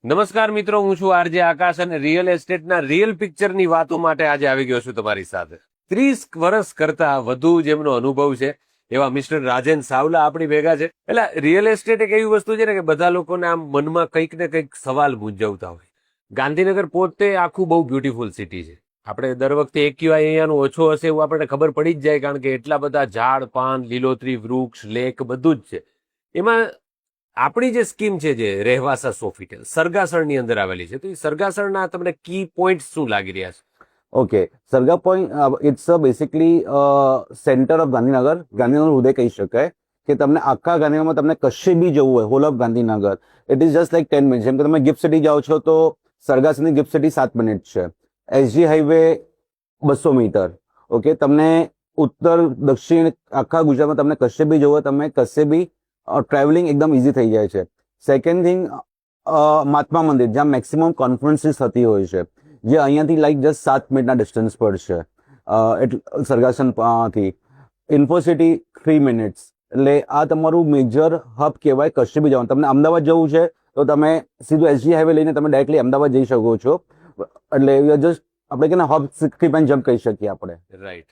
નમસ્કાર મિત્રો, હું છું આરજે આકાશ અને રિયલ એસ્ટેટના રિયલ પિક્ચરની વાતો માટે આજે આવી ગયો છું તમારી સાથે. 30 વર્ષ કરતા વધુ જેમનો અનુભવ છે એવા મિસ્ટર રાજન સાવલા આપણી ભેગા છે. એટલે રિયલ એસ્ટેટ એક એવી વસ્તુ છે ને કે બધા લોકોને આમ મનમાં કંઈક ને કંઈક સવાલ મૂંઝવતા હોય. ગાંધીનગર પોતે આખું બહુ બ્યુટીફુલ સિટી છે. આપણે દર વખતે એક્યુઆઈ અહીંયાનું ઓછો હશે એવું આપણને ખબર પડી જ જાય, કારણ કે એટલા બધા ઝાડ પાન લીલોતરી વૃક્ષ લેક બધું જ છે. એમાં આપણી જે સ્કીમ છે જે રહેવાસા સોફિટેલ સરગાસણની અંદર આવેલી છે, તો એ સરગાસણના તમને કી પોઈન્ટ શું લાગી રહ્યા છે? Okay, Sarga Point, it's basically centre of Gandhinagar. Gandhinagar હૃદય કહી શકાય કે તમને આખા ગાંધીનગરમાં તમને કશે બી જવું હોય, whole of Gandhinagar, it is just like 10 minute. જેમ કે તમે ગિફ્ટ સિટી જાઓ છો તો સરગાસણની ગિફ્ટ સિટી 7 મિનિટ છે. SG highway 200 metre. ઓકે, તમને ઉત્તર દક્ષિણ આખા ગુજરાતમાં તમને કશે બી જવું હોય, તમે કશે બી ટ્રાવેલિંગ એકદમ ઇઝી થઈ જાય છે. સેકન્ડ થિંગ, મહાત્મા મંદિર, જ્યાં મેક્સિમમ કોન્ફરન્સીસ થતી હોય છે, જે અહીંયાથી લાઈક જસ્ટ 7 મિનિટના ડિસ્ટન્સ પર છે સરગાસણથી. ઇન્ફોસિટી 3 મિનિટ્સ. એટલે આ તમારું મેજર હબ કહેવાય. કશે બી જવાનું, તમને અમદાવાદ જવું છે તો તમે સીધું એસજી હાઈવે લઈને તમે ડાયરેક્ટલી અમદાવાદ જઈ શકો છો. એટલે જસ્ટ આપણે કે હબ 65 જમ્પ કહી શકીએ આપણે. રાઈટ.